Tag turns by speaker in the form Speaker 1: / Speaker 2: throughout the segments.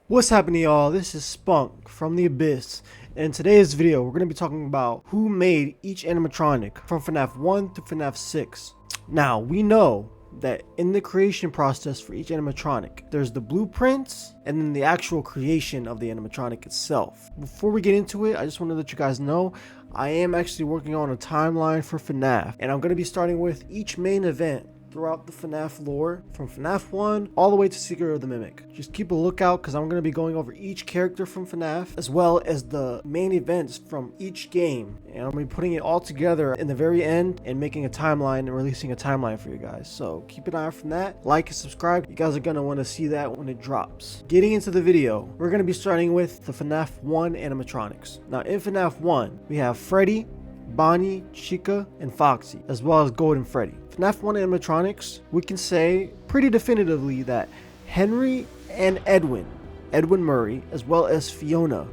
Speaker 1: What's happening, y'all? This is Spunk from the Abyss, and in today's video we're going to be talking about who made each animatronic from FNAF 1 to FNAF 6. Now, we know that in the creation process for each animatronic, there's the blueprints and then the actual creation of the animatronic itself. Before we get into it, I just want to let you guys know I am actually working on a timeline for FNAF, and I'm going to be starting with each main event throughout the FNAF lore, from FNAF 1 all the way to Secret of the Mimic. Just keep a lookout because I'm going to be going over each character from FNAF as well as the main events from each game, and I'm going to be putting it all together in the very end and making a timeline and releasing a timeline for you guys. So keep an eye out from that. Like and subscribe. You guys are going to want to see that when it drops. Getting into the video, we're going to be starting with the FNAF 1 animatronics. Now in FNAF 1 we have Freddy, Bonnie, Chica, and Foxy, as well as Golden Freddy. FNAF 1 animatronics, we can say pretty definitively that Henry and Edwin Murray, as well as Fiona,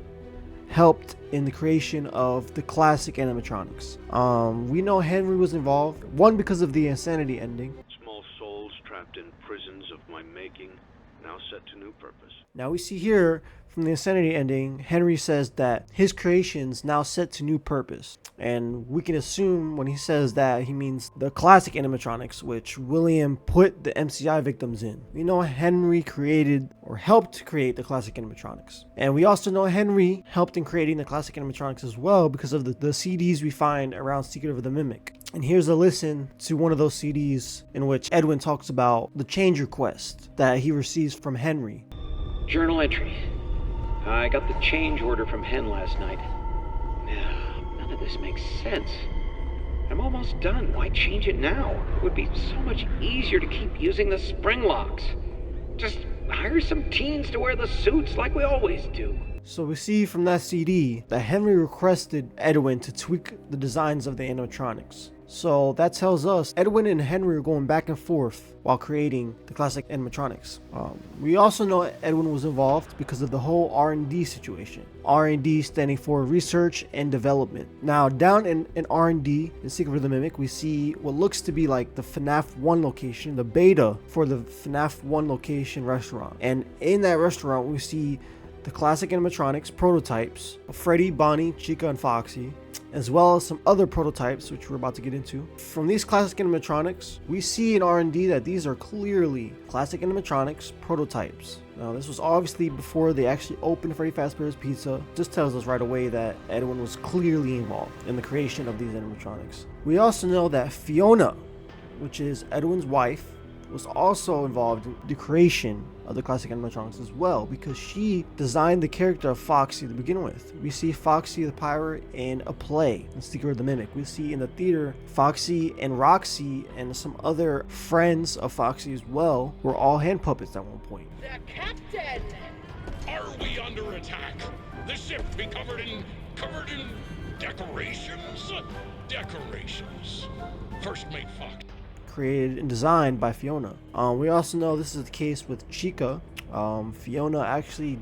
Speaker 1: helped in the creation of the classic animatronics. We know Henry was involved, one because of the insanity ending.
Speaker 2: Small souls trapped in prisons of my making, now set to new purpose.
Speaker 1: Now we see here from the insanity ending, Henry says that his creations now set to new purpose. And we can assume when he says that, he means the classic animatronics, which William put the MCI victims in. We know Henry created or helped to create the classic animatronics. And we also know Henry helped in creating the classic animatronics as well because of the CDs we find around Secret of the Mimic. And here's a listen to one of those CDs in which Edwin talks about the change request that he receives from Henry.
Speaker 3: Journal entry. I got the change order from Hen last night. None of this makes sense. I'm almost done. Why change it now? It would be so much easier to keep using the spring locks. Just hire some teens to wear the suits like we always do.
Speaker 1: So we see from that CD that Henry requested Edwin to tweak the designs of the animatronics. So that tells us Edwin and Henry are going back and forth while creating the classic animatronics. We also know Edwin was involved because of the whole R&D situation. R&D standing for research and development. Now down in R&D, in Secret of the Mimic, we see what looks to be like the FNAF 1 location, the beta for the FNAF 1 location restaurant. And in that restaurant, we see the classic animatronics prototypes of Freddy, Bonnie, Chica, and Foxy, as well as some other prototypes which we're about to get into. From these classic animatronics, we see in R&D that these are clearly classic animatronics prototypes. Now this was obviously before they actually opened Freddy Fazbear's Pizza. This tells us right away that Edwin was clearly involved in the creation of these animatronics. We also know that Fiona, which is Edwin's wife, was also involved in the creation of the classic animatronics as well, because she designed the character of Foxy to begin with. We see Foxy the pirate in a play in Secret of the Mimic. We see in the theater Foxy and Roxy and some other friends of Foxy as well were all hand puppets at one point.
Speaker 4: The captain!
Speaker 5: Are we under attack? The ship be covered in decorations? Decorations. First mate Fox.
Speaker 1: Created and designed by Fiona. We also know this is the case with Chica. Fiona actually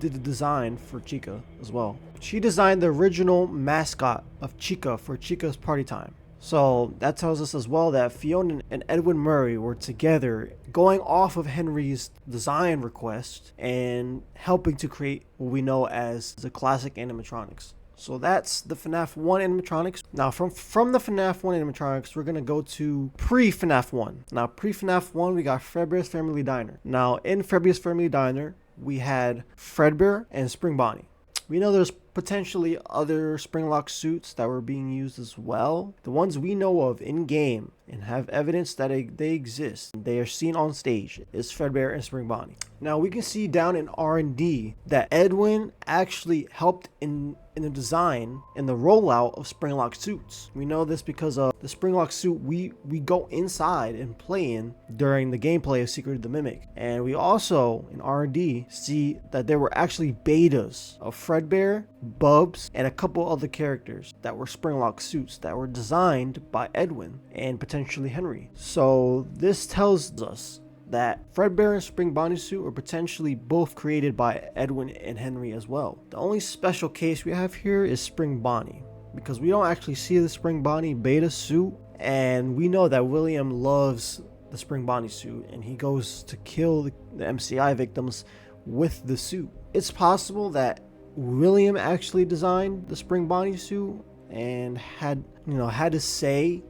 Speaker 1: did the design for Chica as well. She designed the original mascot of Chica for Chica's party time. So that tells us as well that Fiona and Edwin Murray were together going off of Henry's design request and helping to create what we know as the classic animatronics. So that's the FNAF 1 animatronics. Now from the FNAF 1 animatronics, we're going to go to pre-FNAF 1. Now pre-FNAF 1, we got Fredbear's Family Diner. Now in Fredbear's Family Diner, we had Fredbear and Spring Bonnie. We know there's potentially other Springlock suits that were being used as well. The ones we know of in game and have evidence that they exist, they are seen on stage, is Fredbear and Spring Bonnie. Now we can see down in R&D that Edwin actually helped in the design and the rollout of Springlock suits. We know this because of the Springlock suit we go inside and play in during the gameplay of Secret of the Mimic. And we also in R&D see that there were actually betas of Fredbear, Bubs, and a couple other characters that were Springlock suits that were designed by Edwin and potentially Henry. So this tells us that Fredbear and Spring Bonnie suit were potentially both created by Edwin and Henry as well. The only special case we have here is Spring Bonnie, because we don't actually see the Spring Bonnie beta suit, and we know that William loves the Spring Bonnie suit and he goes to kill the MCI victims with the suit. It's possible that William actually designed the Spring Bonnie suit and had a say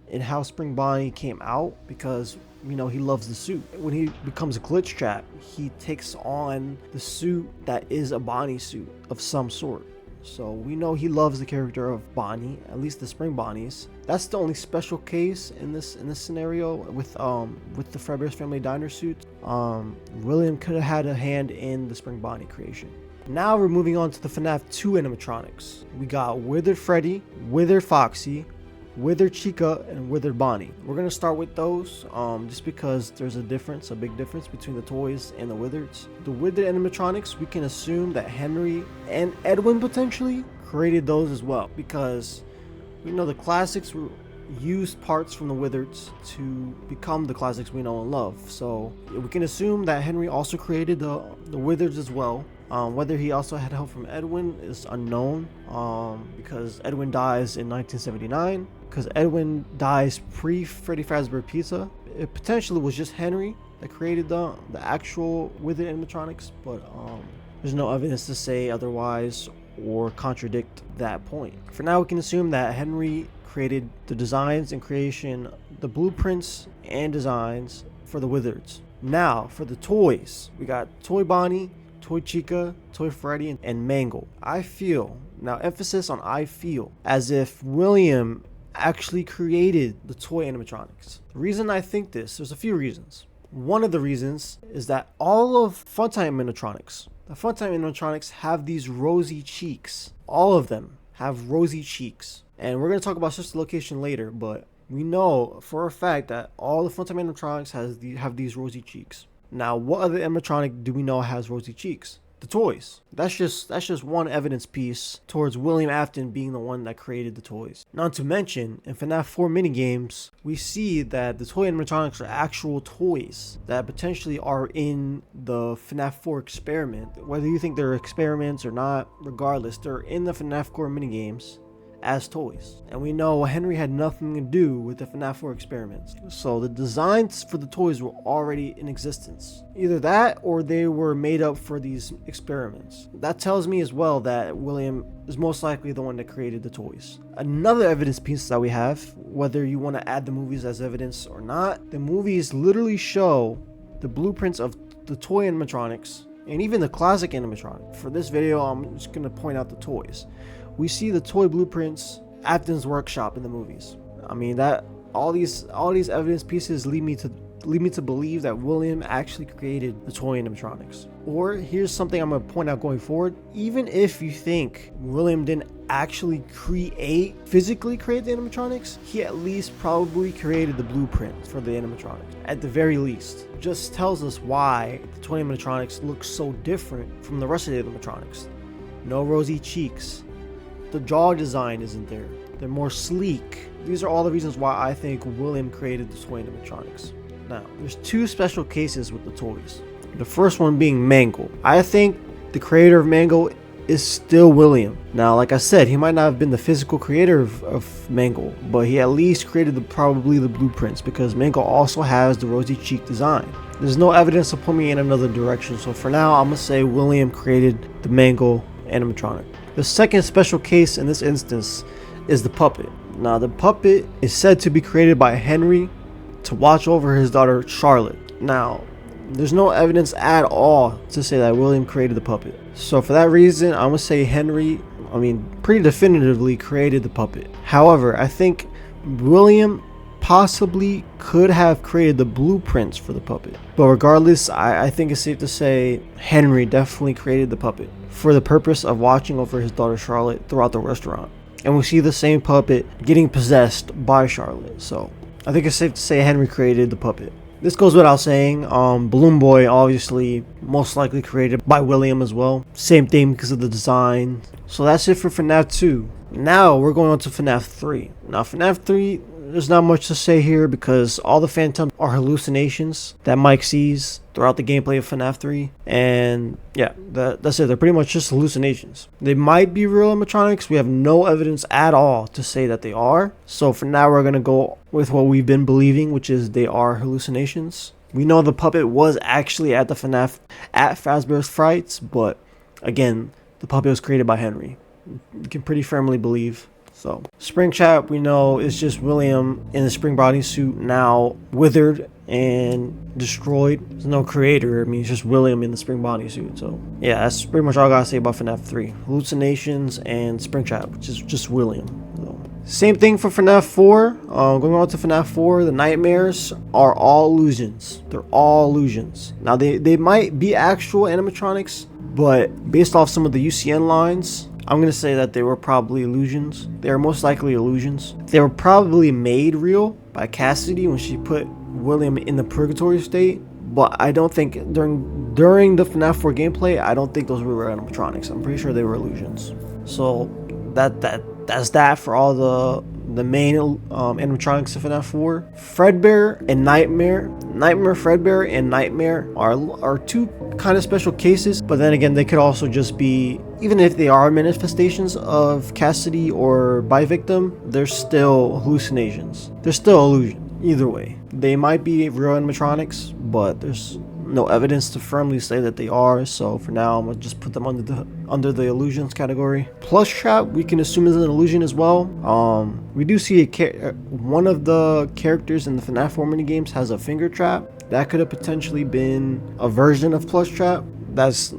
Speaker 1: in how Spring Bonnie came out, because he loves the suit. When he becomes a glitch trap, he takes on the suit that is a Bonnie suit of some sort. So we know he loves the character of Bonnie, at least the Spring Bonnies. That's the only special case in this scenario with the Fredbear's Family Diner suit. William could have had a hand in the Spring Bonnie creation. Now we're moving on to the FNAF 2 animatronics. We got Withered Freddy, Withered Foxy, Withered Chica, and Withered Bonnie. We're gonna start with those just because there's a big difference between the toys and the Withereds. The Withered animatronics, we can assume that Henry and Edwin potentially created those as well, because we know the classics used parts from the Withereds to become the classics we know and love. So we can assume that Henry also created the Withereds as well. Whether he also had help from Edwin is unknown, because Edwin dies in 1979. Because Edwin dies pre-Freddy Fazbear Pizza. It potentially was just Henry that created the actual Withered animatronics, but there's no evidence to say otherwise or contradict that point. For now, we can assume that Henry created the designs and creation, the blueprints and designs for the Withereds. Now, for the toys, we got Toy Bonnie, Toy Chica, Toy Freddy, and Mangle. I feel, now emphasis on I feel, as if William actually created the toy animatronics. The reason I think this, there's a few reasons. One of the reasons is that all of Funtime animatronics, the Funtime animatronics have these rosy cheeks. All of them have rosy cheeks. And we're going to talk about Sister Location later, but we know for a fact that all the Funtime animatronics have these rosy cheeks. Now, what other animatronic do we know has rosy cheeks? The toys. That's just one evidence piece towards William Afton being the one that created the toys. Not to mention, in FNAF 4 minigames, we see that the toy animatronics are actual toys that potentially are in the FNAF 4 experiment. Whether you think they're experiments or not, regardless, they're in the FNAF 4 minigames as toys. And we know Henry had nothing to do with the FNAF 4 experiments. So the designs for the toys were already in existence. Either that or they were made up for these experiments. That tells me as well that William is most likely the one that created the toys. Another evidence piece that we have, whether you want to add the movies as evidence or not, the movies literally show the blueprints of the toy animatronics and even the classic animatronic. For this video, I'm just going to point out the toys. We see the toy blueprints, Afton's workshop in the movies. I mean, that all these evidence pieces lead me to believe that William actually created the toy animatronics. Or here's something I'm going to point out going forward. Even if you think William didn't actually physically create the animatronics, he at least probably created the blueprint for the animatronics. At the very least, just tells us why the toy animatronics look so different from the rest of the animatronics. No rosy cheeks. The jaw design isn't there. They're more sleek. These are all the reasons why I think William created the toy animatronics. Now, there's two special cases with the toys. The first one being Mangle. I think the creator of Mangle is still William. Now, like I said, he might not have been the physical creator of Mangle, but he at least created probably the blueprints, because Mangle also has the rosy cheek design. There's no evidence to put me in another direction, so for now, I'm gonna say William created the Mangle animatronic. The second special case in this instance is the puppet. Now, the puppet is said to be created by Henry to watch over his daughter Charlotte. Now, there's no evidence at all to say that William created the puppet. So for that reason, I'm gonna say Henry, pretty definitively created the puppet. However, I think William possibly could have created the blueprints for the puppet. But regardless, I think it's safe to say Henry definitely created the puppet for the purpose of watching over his daughter Charlotte throughout the restaurant. And we see the same puppet getting possessed by Charlotte. So I think it's safe to say Henry created the puppet. This goes without saying. Balloon Boy obviously most likely created by William as well. Same thing because of the design. So that's it for FNAF 2. Now we're going on to FNAF 3. Now FNAF 3, there's not much to say here because all the phantoms are hallucinations that Mike sees throughout the gameplay of FNAF 3. And yeah, that's it. They're pretty much just hallucinations. They might be real animatronics. We have no evidence at all to say that they are. So for now, we're going to go with what we've been believing, which is they are hallucinations. We know the puppet was actually at the Fnaf at Fazbear's Frights, but again, the puppet was created by Henry. You can pretty firmly believe. So Springtrap, we know, is just William in the spring bodysuit, now withered and destroyed. There's no creator. I mean, it's just William in the spring bodysuit. So yeah, that's pretty much all I gotta say about FNAF 3. Hallucinations and Springtrap, which is just William. So, same thing for FNAF 4. Going on to FNAF 4, the nightmares are all illusions. They're all illusions. Now they might be actual animatronics, but based off some of the UCN lines, I'm going to say that they were probably illusions. They are most likely illusions. They were probably made real by Cassidy when she put William in the purgatory state. But I don't think during the FNAF 4 gameplay, I don't think those were animatronics. I'm pretty sure they were illusions. So that's that for all the main animatronics of FNAF 4. Fredbear and Nightmare. Fredbear and Nightmare are two kind of special cases, but then again, they could also just be, even if they are manifestations of Cassidy or by victim, they're still hallucinations. They're still illusion. Either way, they might be real animatronics, but there's no evidence to firmly say that they are. So for now, I'm gonna just put them under the illusions category. Plushtrap, we can assume is an illusion as well. We do see one of the characters in the FNAF 4 minigames has a finger trap. That could have potentially been a version of Plushtrap. That's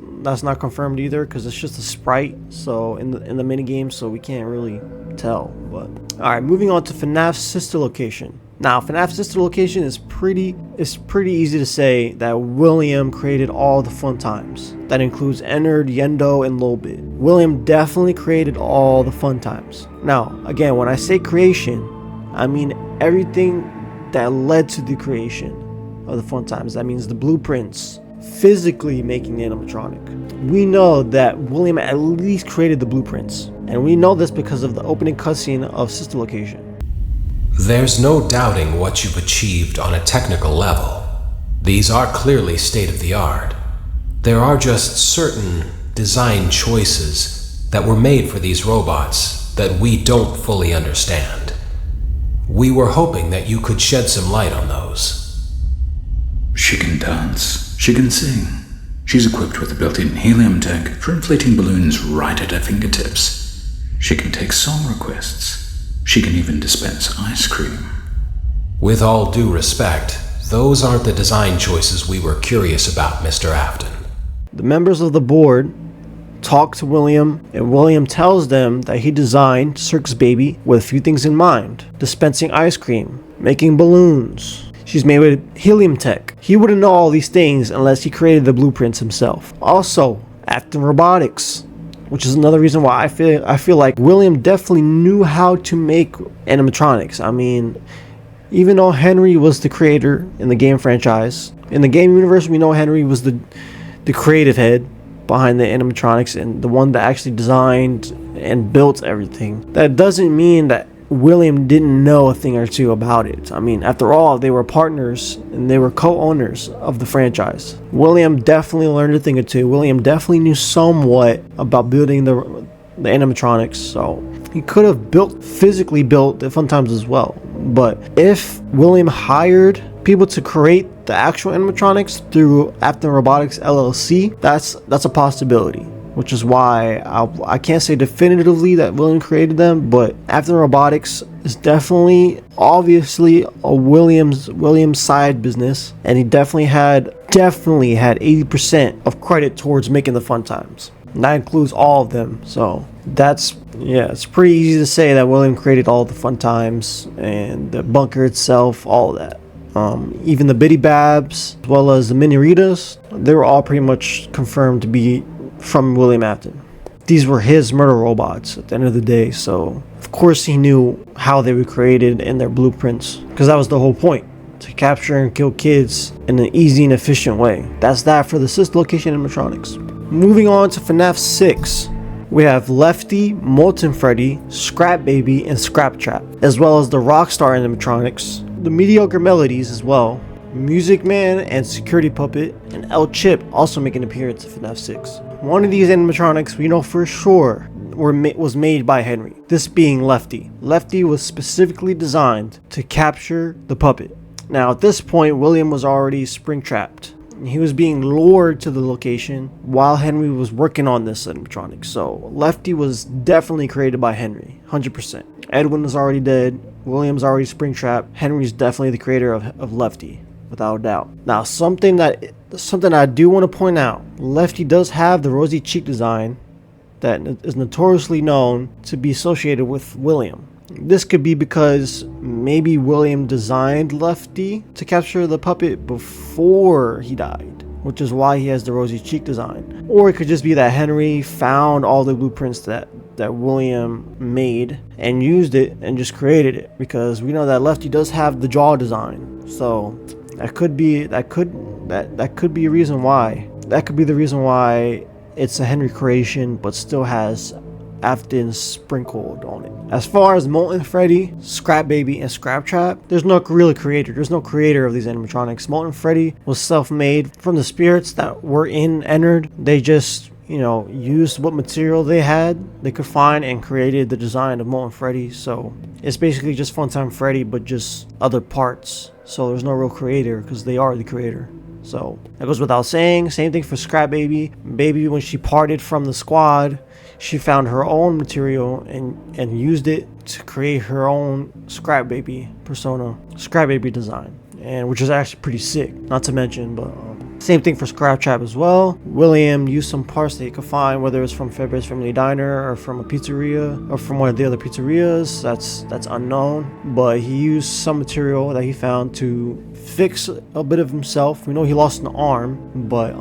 Speaker 1: not confirmed either, because it's just a sprite. So in the minigame, so we can't really tell. But all right, moving on to FNAF's sister location. Now, FNAF's sister location is pretty easy to say that William created all the fun times. That includes Ennard, Yendo, and Lolbit. William definitely created all the fun times. Now, again, when I say creation, I mean everything that led to the creation of the fun times. That means the blueprints, physically making the animatronic. We know that William at least created the blueprints, and we know this because of the opening cutscene of Sister Location.
Speaker 4: There's no doubting what you've achieved on a technical level. These are clearly state-of-the-art. There are just certain design choices that were made for these robots that we don't fully understand. We were hoping that you could shed some light on those.
Speaker 6: She can dance. She can sing. She's equipped with a built-in helium tank for inflating balloons right at her fingertips. She can take song requests. She can even dispense ice cream.
Speaker 4: With all due respect, those aren't the design choices we were curious about, Mr. Afton.
Speaker 1: The members of the board talk to William, and William tells them that he designed Circus Baby with a few things in mind. Dispensing ice cream, making balloons. She's made with helium tech. He wouldn't know all these things unless he created the blueprints himself. Also, Afton Robotics, which is another reason why I feel like William definitely knew how to make animatronics. I mean, even though Henry was the creator in the game franchise, in the game universe, we know Henry was the creative head behind the animatronics and the one that actually designed and built everything. That doesn't mean that William didn't know a thing or two about it. I mean, after all, they were partners and they were co-owners of the franchise. William definitely learned a thing or two. William definitely knew somewhat about building the animatronics, so he could have physically built the fun times as well. But if William hired people to create the actual animatronics through Afton Robotics LLC, that's a possibility. Which is why I can't say definitively that William created them, but Afton Robotics is definitely, obviously, a Williams side business, and he definitely had 80% of credit towards making the fun times. And that includes all of them. So it's pretty easy to say that William created all the fun times and the bunker itself, all of that. Even the Biddy Babs, as well as the Mini Ritas, they were all pretty much confirmed to be from William Afton. These were his murder robots at the end of the day, so of course he knew how they were created and their blueprints, because that was the whole point, to capture and kill kids in an easy and efficient way. That's that for the sister location animatronics. Moving on to FNAF 6, we have Lefty, Molten Freddy, Scrap Baby, and Scrap Trap, as well as the Rockstar animatronics, the Mediocre Melodies as well, Music Man and Security Puppet, and El Chip also make an appearance in FNAF 6. One of these animatronics we know for sure was made by Henry, this being Lefty. Lefty was specifically designed to capture the puppet. Now, at this point, William was already spring-trapped. He was being lured to the location while Henry was working on this animatronic. So, Lefty was definitely created by Henry, 100%. Edwin was already dead. William's already spring-trapped. Henry's definitely the creator of Lefty, without a doubt. Now, something I do want to point out. Lefty does have the rosy cheek design that is notoriously known to be associated with William. This could be because maybe William designed Lefty to capture the puppet before he died, which is why he has the rosy cheek design. Or it could just be that Henry found all the blueprints that William made and used it and just created it, because we know that Lefty does have the jaw design. So that could be a reason why. That could be the reason why it's a Henry creation but still has Afton sprinkled on it. As far as Molten Freddy, Scrap Baby, and Scrap Trap, there's no real creator. There's no creator of these animatronics. Molten Freddy was self-made from the spirits that were in Ennard. They just, used what material they could find and created the design of Molten Freddy. So it's basically just Funtime Freddy, but just other parts. So there's no real creator because they are the creator. So that goes without saying. Same thing for Scrap Baby. Baby, when she parted from the squad, she found her own material and used it to create her own Scrap Baby persona, Scrap Baby design, and which is actually pretty sick. Not to mention, but same thing for Scrap Trap as well. William used some parts that he could find, whether it's from February's Family Diner or from a pizzeria or from one of the other pizzerias. That's unknown, but he used some material that he found to fix a bit of himself. We know he lost an arm, but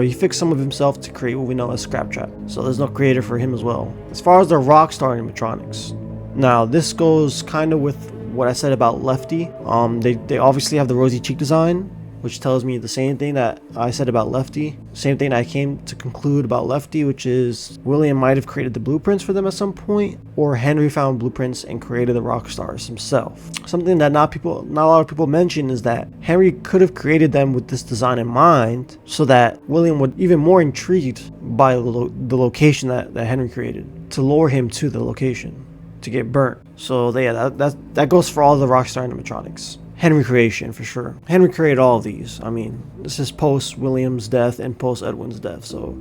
Speaker 1: he fixed some of himself to create what we know as Scrap Trap. So there's no creator for him as well. As far as the Rockstar animatronics, now this goes kind of with what I said about Lefty. They obviously have the rosy cheek design, which tells me the same thing that I said about Lefty. Same thing I came to conclude about Lefty, which is William might have created the blueprints for them at some point, or Henry found blueprints and created the Rockstars himself. Something that not a lot of people mention is that Henry could have created them with this design in mind, so that William would even more intrigued by the location that Henry created, to lure him to the location to get burnt. So that goes for all the Rockstar animatronics. Henry creation for sure. Henry created all of these. I mean, this is post William's death and post Edwin's death, so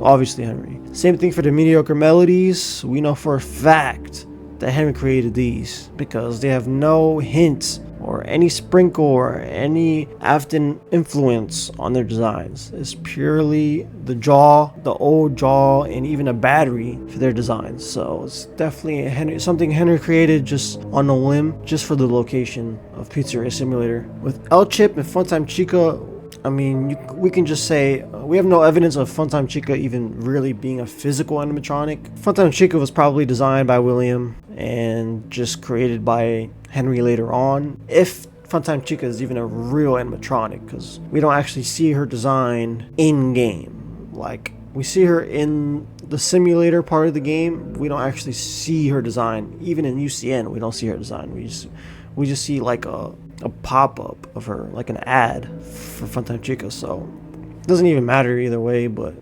Speaker 1: obviously Henry. Same thing for the mediocre melodies. We know for a fact that Henry created these because they have no hint or any sprinkle or any Afton influence on their designs. It's purely the jaw, the old jaw, and even a battery for their designs. So it's definitely something Henry created just on a whim, just for the location of Pizzeria Simulator. With El Chip and Funtime Chica, I mean, we can just say we have no evidence of Funtime Chica even really being a physical animatronic. Funtime Chica was probably designed by William and just created by Henry later on, if Funtime Chica is even a real animatronic, because we don't actually see her design in game. Like, we see her in the simulator part of the game, we don't actually see her design. Even in UCN, we don't see her design. We just see like a pop-up of her, like an ad for Funtime Chica. So it doesn't even matter either way. But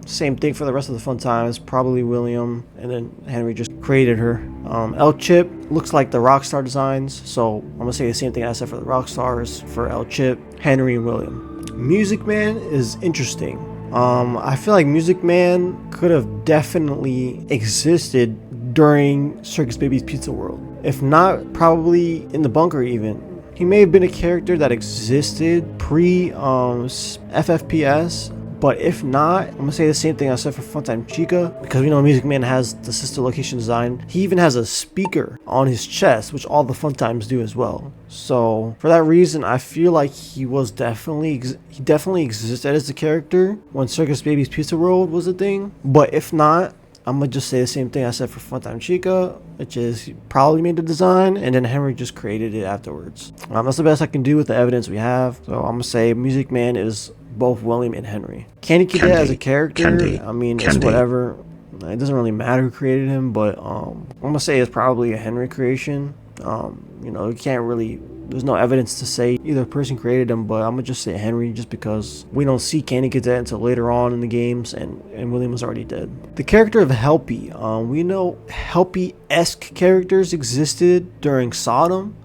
Speaker 1: same thing for the rest of the Funtimes. Probably William, and then Henry just created her. El Chip looks like the Rockstar designs, so I'm gonna say the same thing I said for the Rockstars for El Chip, Henry, and William. Music Man is interesting. I feel like Music Man could have definitely existed during Circus Baby's Pizza World. If not, probably in the bunker even. He may have been a character that existed pre-FFPS, but if not, I'm gonna say the same thing I said for Funtime Chica, because we know Music Man has the sister location design. He even has a speaker on his chest, which all the Funtimes do as well. So for that reason, I feel like he definitely existed as a character when Circus Baby's Pizza World was a thing. But if not, I'm gonna just say the same thing I said for Funtime Chica, which is he probably made the design and then Henry just created it afterwards. That's the best I can do with the evidence we have. So I'm gonna say Music Man is both William and Henry. Candy Cadet as a character, I mean, it's whatever. It doesn't really matter who created him, but I'm gonna say it's probably a Henry creation. You can't really, there's no evidence to say either person created him, but I'm gonna just say Henry, just because we don't see Candy Cadet until later on in the games, and William was already dead. The character of Helpy, we know Helpy-esque characters existed during Sodom.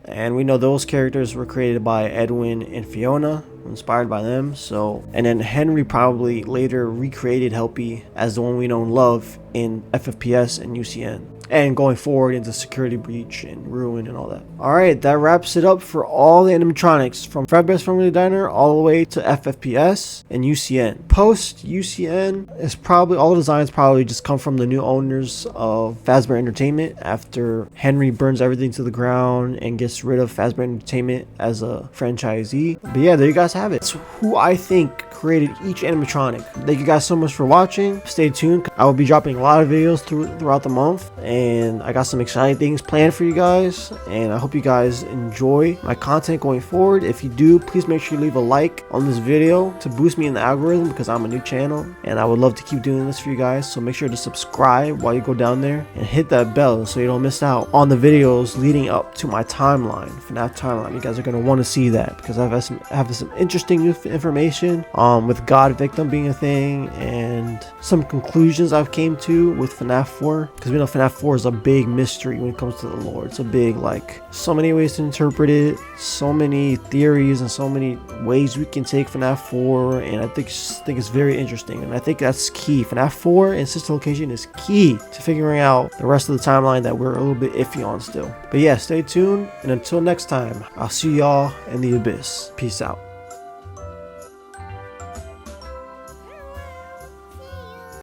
Speaker 1: and we know those characters were created by Edwin and Fiona, inspired by them. So, and then Henry probably later recreated Helpy as the one we know and love in FFPS and UCN, and going forward into Security Breach and Ruin and all that. Alright, that wraps it up for all the animatronics from Fredbear's Family Diner all the way to FFPS and UCN. Post UCN is probably, all the designs probably just come from the new owners of Fazbear Entertainment after Henry burns everything to the ground and gets rid of Fazbear Entertainment as a franchisee. But yeah, there you guys have it. It's who I think created each animatronic. Thank you guys so much for watching. Stay tuned. I will be dropping a lot of videos throughout the month, and I got some exciting things planned for you guys, and I hope you guys enjoy my content going forward. If you do, please make sure you leave a like on this video to boost me in the algorithm, because I'm a new channel and I would love to keep doing this for you guys. So make sure to subscribe while you go down there and hit that bell so you don't miss out on the videos leading up to my timeline, FNAF timeline. You guys are going to want to see that, because I have some interesting new information with God Victim being a thing, and some conclusions I've came to with FNAF 4, because we know FNAF 4 is a big mystery when it comes to the lore. It's a big, like, so many ways to interpret it, so many theories, and so many ways we can take FNAF 4, and I think it's very interesting, and I think that's key. FNAF 4 and Sister Location is key to figuring out the rest of the timeline that we're a little bit iffy on still. But yeah, stay tuned, and until next time, I'll see y'all in the abyss. Peace out.